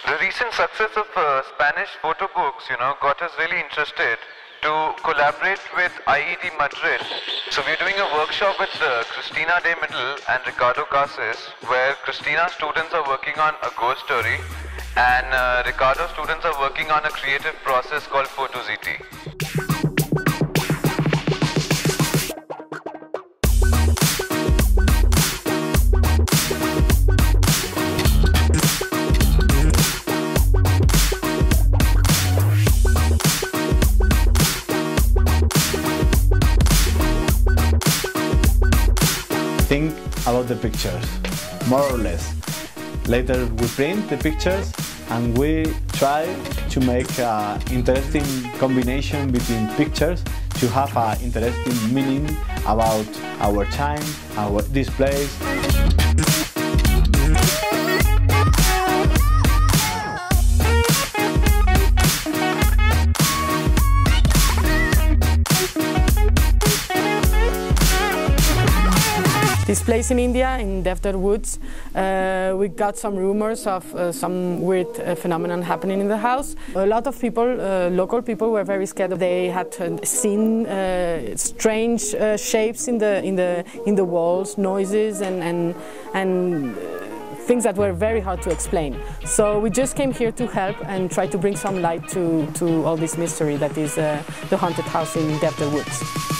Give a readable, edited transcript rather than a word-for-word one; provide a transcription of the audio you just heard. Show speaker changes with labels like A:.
A: The recent success of Spanish photo books, got us really interested to collaborate with IED Madrid. So we're doing a workshop with Cristina de Middle and Ricardo Casas, where Cristina's students are working on a ghost story and Ricardo's students are working on a creative process called PhotoZT.
B: Think about the pictures, more or less. Later we print the pictures and we try to make an interesting combination between pictures to have an interesting meaning about our time, our displays.
C: This place in India, in Devdar Woods, we got some rumors of some weird phenomenon happening in the house. A lot of people, local people, were very scared. They had seen strange shapes in the walls, noises, and things that were very hard to explain. So we just came here to help and try to bring some light to all this mystery that is the haunted house in Devdar Woods.